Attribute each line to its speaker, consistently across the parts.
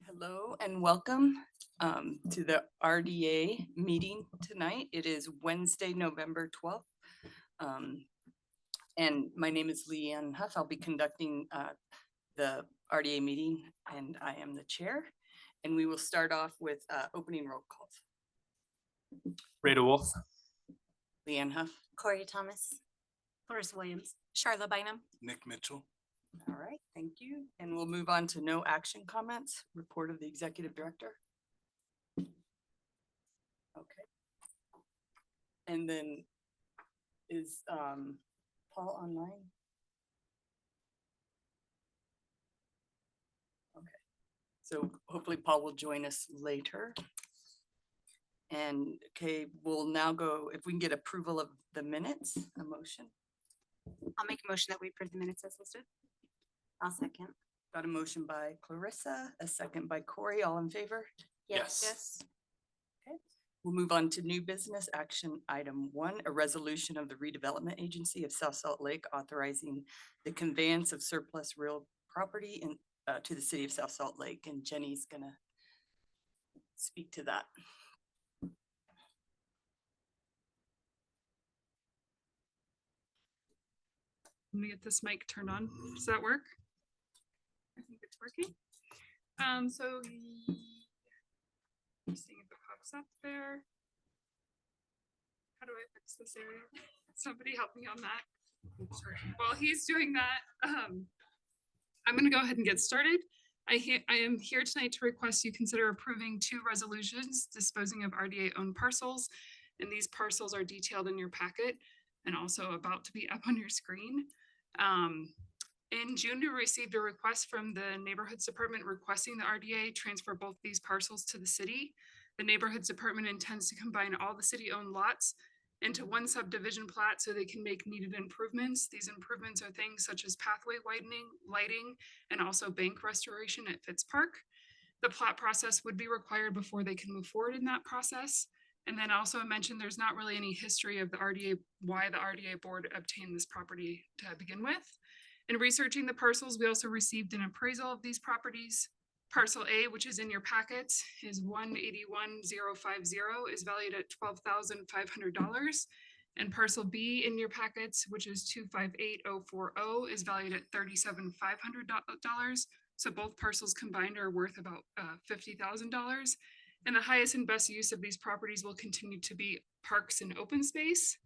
Speaker 1: Hello and welcome to the RDA meeting tonight. It is Wednesday, November 12th. And my name is Leanne Huff. I'll be conducting the RDA meeting and I am the chair. And we will start off with opening roll calls.
Speaker 2: Rada Wolf.
Speaker 1: Leanne Huff.
Speaker 3: Corey Thomas.
Speaker 4: Horace Williams.
Speaker 3: Charlotte Bynum.
Speaker 5: Nick Mitchell.
Speaker 1: All right, thank you. And we'll move on to no action comments, report of the executive director. Okay. And then is Paul online? Okay, so hopefully Paul will join us later. And okay, we'll now go, if we can get approval of the minutes, a motion.
Speaker 4: I'll make a motion that we approve the minutes as listed.
Speaker 3: I'll second.
Speaker 1: Got a motion by Clarissa, a second by Corey, all in favor?
Speaker 2: Yes.
Speaker 1: Okay, we'll move on to new business action item 1, a resolution of the Redevelopment Agency of South Salt Lake authorizing the conveyance of surplus real property in, to the city of South Salt Lake. And Jenny's gonna speak to that.
Speaker 6: I'm gonna get this mic turned on. Does that work? I think it's working. So seeing if it pops up there. How do I fix this area? Somebody help me on that. While he's doing that, I'm gonna go ahead and get started. I am here tonight to request you consider approving 2 resolutions disposing of RDA owned parcels. And these parcels are detailed in your packet and also about to be up on your screen. In June, we received a request from the Neighborhoods Department requesting the RDA transfer both these parcels to the city. The Neighborhoods Department intends to combine all the city-owned lots into one subdivision plat so they can make needed improvements. These improvements are things such as pathway widening, lighting, and also bank restoration at Fitz Park. The plat process would be required before they can move forward in that process. And then also I mentioned there's not really any history of the RDA, why the RDA board obtained this property to begin with. In researching the parcels, we also received an appraisal of these properties. Parcel A, which is in your packets, is 181,050, is valued at $12,500. And parcel B in your packets, which is 258,040, is valued at $37,500. So both parcels combined are worth about $50,000. And the highest and best use of these properties will continue to be parks and open space.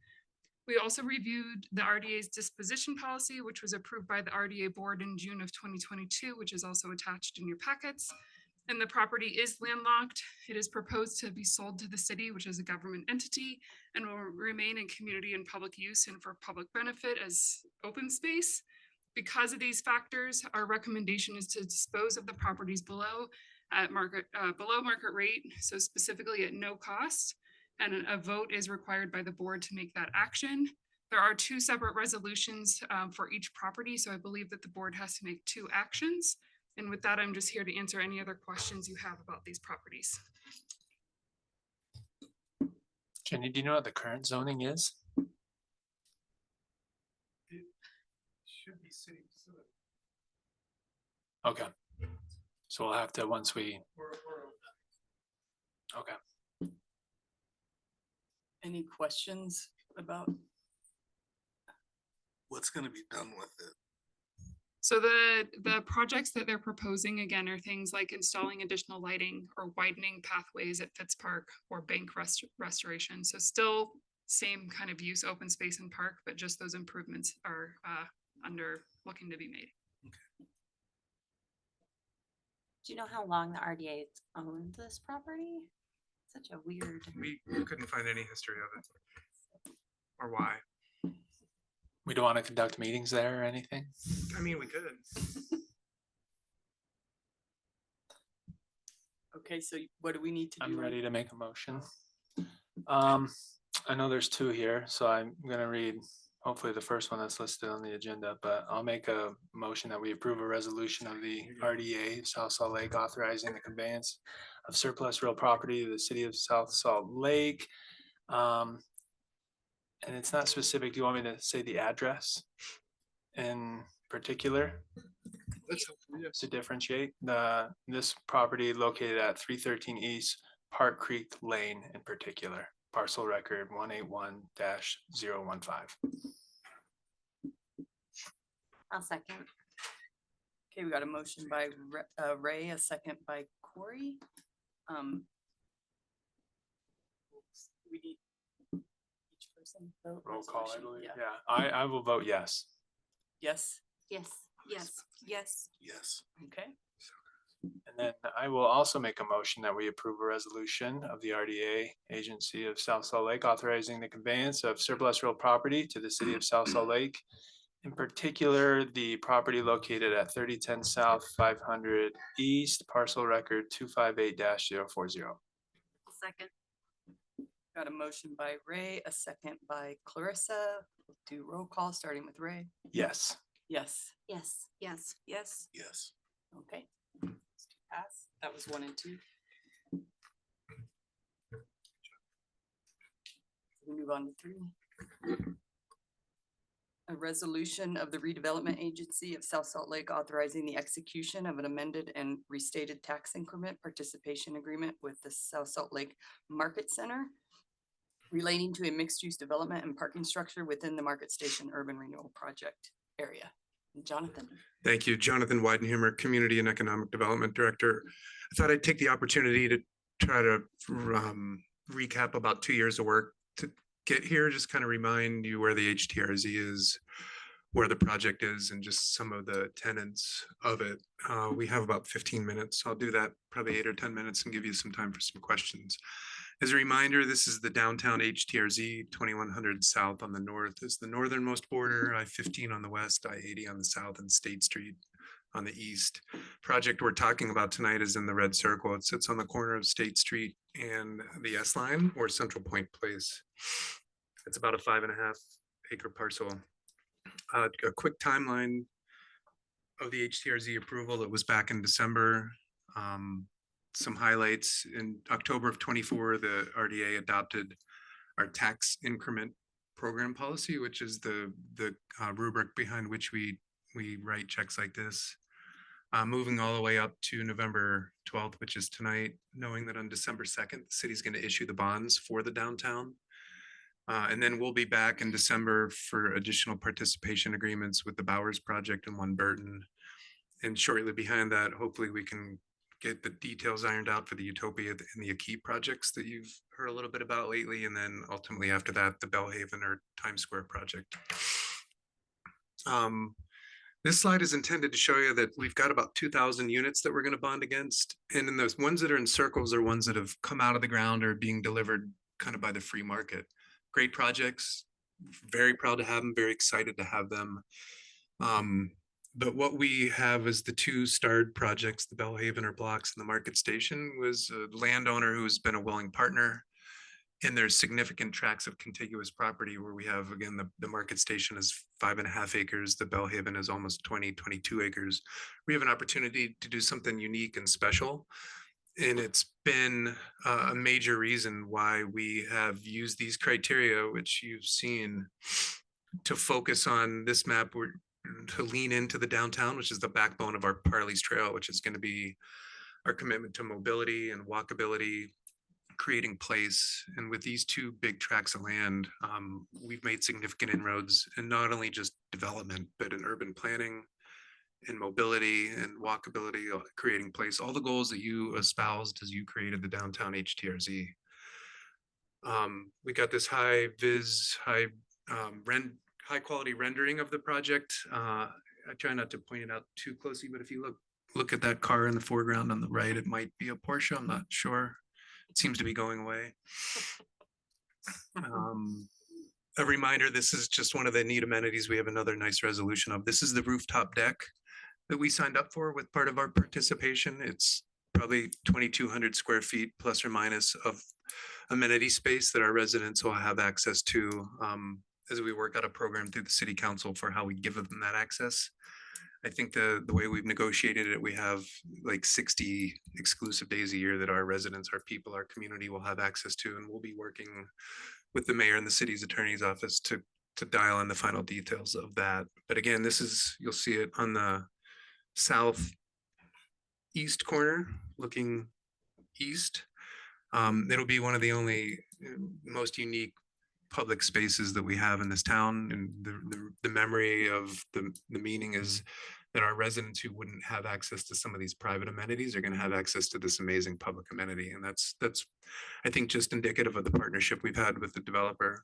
Speaker 6: We also reviewed the RDA's disposition policy, which was approved by the RDA board in June of 2022, which is also attached in your packets. And the property is landlocked. It is proposed to be sold to the city, which is a government entity, and will remain in community and public use and for public benefit as open space. Because of these factors, our recommendation is to dispose of the properties below market rate, so specifically at no cost. And a vote is required by the board to make that action. There are 2 separate resolutions for each property, so I believe that the board has to make 2 actions. And with that, I'm just here to answer any other questions you have about these properties.
Speaker 2: Jenny, do you know what the current zoning is?
Speaker 5: It should be city facility.
Speaker 2: Okay. So we'll have to, once we, okay.
Speaker 1: Any questions about?
Speaker 5: What's going to be done with it?
Speaker 6: So the projects that they're proposing, again, are things like installing additional lighting or widening pathways at Fitz Park or bank restoration. So still same kind of use, open space and park, but just those improvements are looking to be made.
Speaker 5: Okay.
Speaker 3: Do you know how long the RDA owned this property? Such a weird.
Speaker 7: We couldn't find any history of it or why.
Speaker 2: We don't want to conduct meetings there or anything?
Speaker 7: I mean, we could.
Speaker 1: Okay, so what do we need to do?
Speaker 2: I'm ready to make a motion. I know there's 2 here, so I'm gonna read hopefully the first one that's listed on the agenda, but I'll make a motion that we approve a resolution of the RDA South Salt Lake authorizing the conveyance of surplus real property to the city of South Salt Lake. And it's not specific. Do you want me to say the address in particular?
Speaker 7: That's helpful, yes.
Speaker 2: to differentiate this property located at 313 East Park Creek Lane in particular, parcel record 181-015.
Speaker 3: I'll second.
Speaker 1: Okay, we got a motion by Ray, a second by Corey. We need each person vote.
Speaker 2: Roll call, I
Speaker 1: resolution.
Speaker 2: believe.
Speaker 1: Yeah.
Speaker 2: Yeah, I will vote yes.
Speaker 1: Yes,
Speaker 3: Yes.
Speaker 4: Yes. Yes.
Speaker 5: Yes.
Speaker 1: okay.
Speaker 2: And then I will also make a motion that we approve a resolution of the RDA Agency of South Salt Lake authorizing the conveyance of surplus real property to the city of South Salt Lake. In particular, the property located at 3010 South 500 East, parcel record 258-040.
Speaker 4: Second.
Speaker 1: Got a motion by Ray, a second by Clarissa. We'll do roll call, starting with Ray.
Speaker 2: Yes.
Speaker 1: Yes,
Speaker 3: Yes.
Speaker 4: Yes. Yes.
Speaker 5: Yes.
Speaker 1: okay. Pass. That was 1 and 2. We move on to 3. A resolution of the Redevelopment Agency of South Salt Lake authorizing the execution of an amended and restated tax increment participation agreement with the South Salt Lake Market Center relating to a mixed-use development and parking structure within the Market Station Urban Renewal Project area. Jonathan?
Speaker 7: Thank you, Jonathan Weidenhammer, Community and Economic Development Director. I thought I'd take the opportunity to try to recap about 2 years of work to get here, just kind of remind you where the HTRZ is, where the project is, and just some of the tenets of it. We have about 15 minutes. I'll do that probably 8 or 10 minutes and give you some time for some questions. As a reminder, this is the downtown HTRZ, 2100 South on the north is the northernmost border, I-15 on the west, I-80 on the south, and State Street on the east. Project we're talking about tonight is in the red circle. It sits on the corner of State Street and the S line, or Central Point Place. It's about a 5.5 acre parcel. A quick timeline of the HTRZ approval. It was back in December. Some highlights: in October of 24, the RDA adopted our tax increment program policy, which is the rubric behind which we write checks like this. Moving all the way up to November 12th, which is tonight, knowing that on December 2nd, the city's going to issue the bonds for the downtown. And then we'll be back in December for additional participation agreements with the Bowers Project and One Burton. And shortly behind that, hopefully we can get the details ironed out for the Utopia and the Akey projects that you've heard a little bit about lately. And then ultimately after that, the Bellhaven or Times Square project. This slide is intended to show you that we've got about 2,000 units that we're going to bond against. And then those ones that are in circles are ones that have come out of the ground or being delivered kind of by the free market. Great projects, very proud to have them, very excited to have them. But what we have is the 2 starred projects, the Bellhaven or blocks and the Market Station, was a landowner who's been a willing partner. And there's significant tracts of contiguous property where we have, again, the Market Station is 5.5 acres. The Bellhaven is almost 22 acres. We have an opportunity to do something unique and special. And it's been a major reason why we have used these criteria, which you've seen, to focus on this map, to lean into the downtown, which is the backbone of our Parley's Trail, which is going to be our commitment to mobility and walkability, creating place. And with these 2 big tracts of land, we've made significant inroads in not only just development, but in urban planning, in mobility and walkability, creating place, all the goals that you espoused as you created the downtown HTRZ. We got this high quality rendering of the project. I try not to point it out too closely, but if you look at that car in the foreground on the right, it might be a Porsche. I'm not sure. It seems to be going away. A reminder, this is just one of the neat amenities we have another nice resolution of. This is the rooftop deck that we signed up for with part of our participation. It's probably 2,200 square feet plus or minus of amenity space that our residents will have access to as we work out a program through the city council for how we give them that access. I think the way we've negotiated it, we have like 60 exclusive days a year that our residents, our people, our community will have access to, and we'll be working with the mayor and the city's attorney's office to dial in the final details of that. But again, this is, you'll see it on the southeast corner, looking east. It'll be one of the only most unique public spaces that we have in this town, and the memory of the meaning is that our residents who wouldn't have access to some of these private amenities are going to have access to this amazing public amenity, and that's I think just indicative of the partnership we've had with the developer.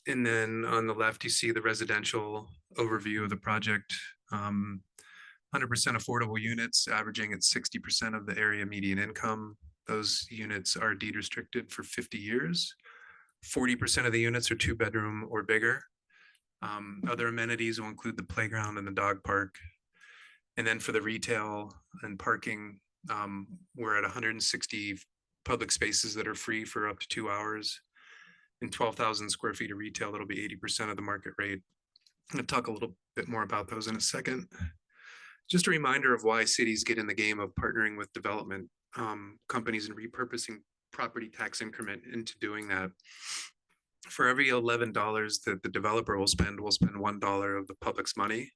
Speaker 7: And then on the left, you see the residential overview of the project. 100% affordable units, averaging at 60% of the area median income. Those units are deed restricted for 50 years. 40% of the units are 2-bedroom or bigger. Other amenities will include the playground and the dog park. And then for the retail and parking, we're at 160 public spaces that are free for up to 2 hours. And 12,000 square feet of retail, that'll be 80% of the market rate. I'm gonna talk a little bit more about those in a second. Just a reminder of why cities get in the game of partnering with development companies and repurposing property tax increment into doing that. For every $11 that the developer will spend, we'll spend $1 of the public's money.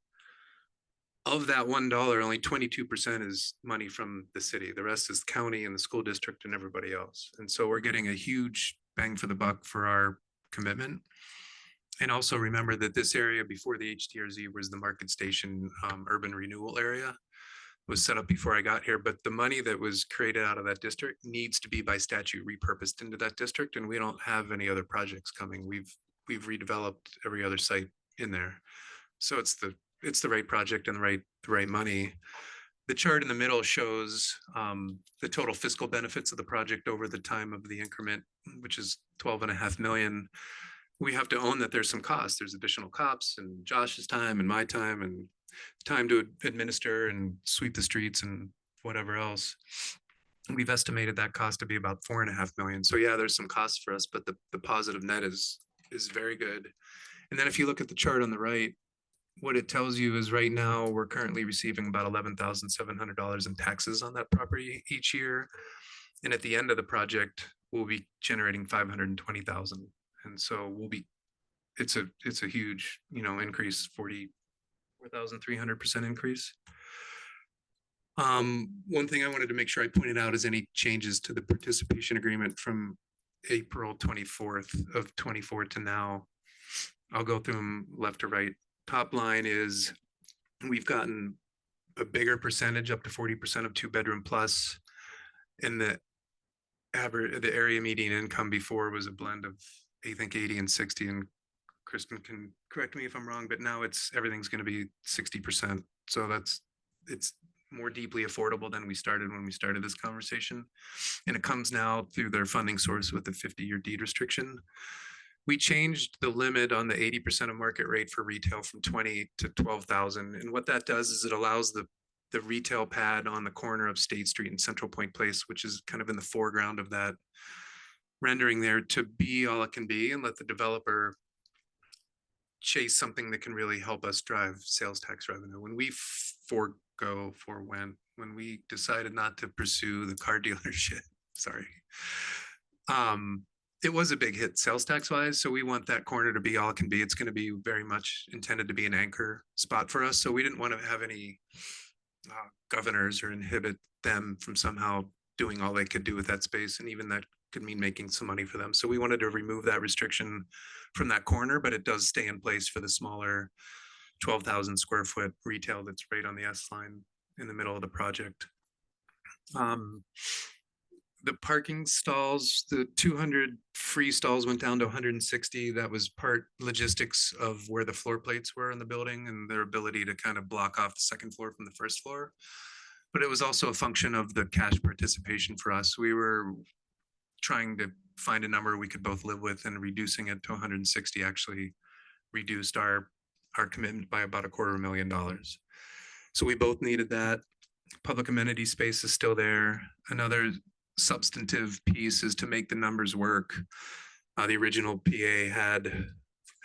Speaker 7: Of that $1, only 22% is money from the city. The rest is the county and the school district and everybody else. And so we're getting a huge bang for the buck for our commitment. And also remember that this area before the HDRZ was the Market Station urban renewal area. It was set up before I got here, but the money that was created out of that district needs to be by statute repurposed into that district, and we don't have any other projects coming. We've redeveloped every other site in there. So it's the right project and the right money. The chart in the middle shows the total fiscal benefits of the project over the time of the increment, which is 12.5 million. We have to own that there's some costs. There's additional cops and Josh's time and my time and time to administer and sweep the streets and whatever else. We've estimated that cost to be about 4.5 million. So yeah, there's some costs for us, but the positive net is very good. And then if you look at the chart on the right, what it tells you is right now we're currently receiving about $11,700 in taxes on that property each year. And at the end of the project, we'll be generating 520,000. And so it's a huge, increase, 44,300% increase. One thing I wanted to make sure I pointed out is any changes to the participation agreement from April 24th of 24 to now. I'll go through them left to right. Top line is we've gotten a bigger percentage, up to 40% of 2-bedroom plus. And the area median income before was a blend of, I think, 80 and 60. And Kristen can correct me if I'm wrong, but now everything's going to be 60%. So it's more deeply affordable than we started when we started this conversation. And it comes now through their funding source with the 50-year deed restriction. We changed the limit on the 80% of market rate for retail from 20 to 12,000. And what that does is it allows the retail pad on the corner of State Street and Central Point Place, which is kind of in the foreground of that rendering there, to be all it can be and let the developer chase something that can really help us drive sales tax revenue. When we when we decided not to pursue the car dealership, sorry, it was a big hit sales tax wise. So we want that corner to be all it can be. It's going to be very much intended to be an anchor spot for us. So we didn't want to have any governors or inhibit them from somehow doing all they could do with that space. And even that could mean making some money for them. So we wanted to remove that restriction from that corner, but it does stay in place for the smaller 12,000 square foot retail that's right on the S line in the middle of the project. The parking stalls, the 200 free stalls went down to 160. That was part logistics of where the floor plates were in the building and their ability to kind of block off the second floor from the first floor. But it was also a function of the cash participation for us. We were trying to find a number we could both live with, and reducing it to 160 actually reduced our commitment by about $250,000. So we both needed that. Public amenity space is still there. Another substantive piece is to make the numbers work. The original PA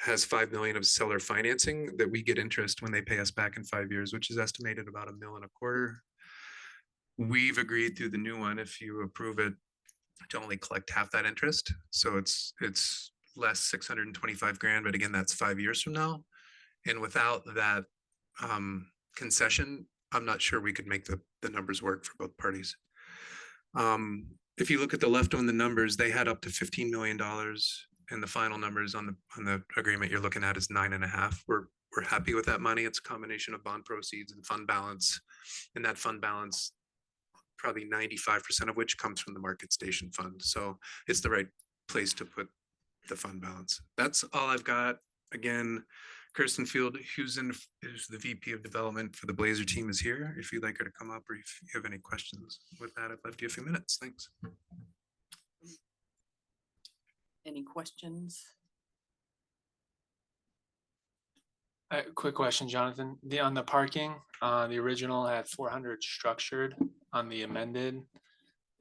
Speaker 7: has 5 million of seller financing that we get interest when they pay us back in 5 years, which is estimated about $1.25 million. We've agreed through the new one, if you approve it, to only collect half that interest. So it's less 625 grand, but again, that's 5 years from now. And without that concession, I'm not sure we could make the numbers work for both parties. If you look at the left on the numbers, they had up to $15 million, and the final numbers on the agreement you're looking at is 9.5. We're happy with that money. It's a combination of bond proceeds and fund balance, and that fund balance, probably 95% of which comes from the market station fund. So it's the right place to put the fund balance. That's all I've got. Again, Kirsten Field, who's the VP of Development for the Blazer team, is here. If you'd like her to come up, or if you have any questions. With that, I've left you a few minutes. Thanks.
Speaker 1: Any questions?
Speaker 2: Quick question, Jonathan. On the parking, the original had 400 structured. On the amended,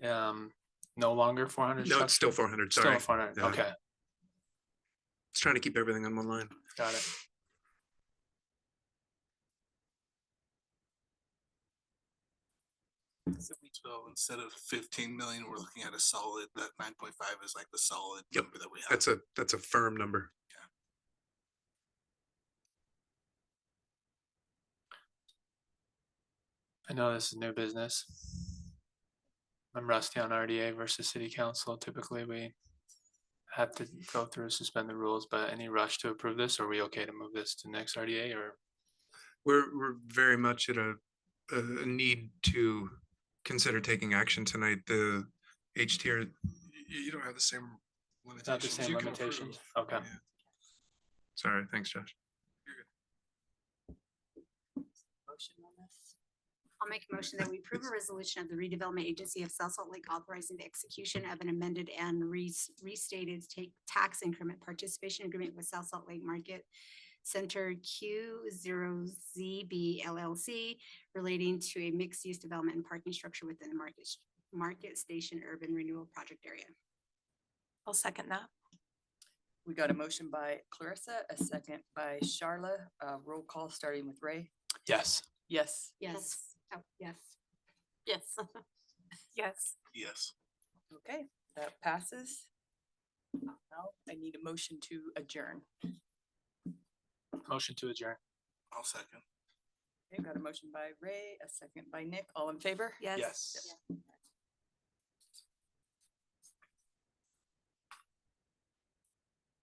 Speaker 2: no longer 400
Speaker 7: No,
Speaker 2: structured?
Speaker 7: it's still 400.
Speaker 2: Still
Speaker 7: Sorry.
Speaker 2: 400,
Speaker 7: Yeah.
Speaker 2: okay,
Speaker 7: It's trying to keep everything on one line.
Speaker 2: got it.
Speaker 5: So instead of 15 million, we're looking at a solid, that 9.5 is like the solid
Speaker 7: Yep.
Speaker 5: number that we have.
Speaker 7: That's a firm number.
Speaker 2: I know this is new business. I'm rusty on RDA versus city council. Typically, we have to go through and suspend the rules, but any rush to approve this? Are we okay to move this to next RDA, or?
Speaker 7: We're very much at a need to consider taking action tonight. The HTR,
Speaker 5: You don't have the same limitations.
Speaker 2: Not the same
Speaker 5: You can
Speaker 2: limitations?
Speaker 5: approve.
Speaker 2: Okay.
Speaker 5: Yeah.
Speaker 7: sorry, thanks, Josh.
Speaker 1: Motion on this?
Speaker 3: I'll make a motion that we approve a resolution of the redevelopment agency of South Salt Lake authorizing the execution of an amended and restated tax increment participation agreement with South Salt Lake Market Center Q0ZB LLC relating to a mixed-use development and parking structure within the market station urban renewal project area.
Speaker 4: I'll second that.
Speaker 1: We got a motion by Clarissa, a second by Charla. Roll call starting with Ray.
Speaker 2: Yes.
Speaker 1: Yes.
Speaker 3: Yes. Oh, yes.
Speaker 4: Yes. Yes.
Speaker 5: Yes.
Speaker 1: Okay, that passes. Now I need a motion to adjourn.
Speaker 2: Motion to adjourn.
Speaker 5: I'll second.
Speaker 1: Okay, got a motion by Ray, a second by Nick. All in favor?
Speaker 4: Yes.
Speaker 2: Yes.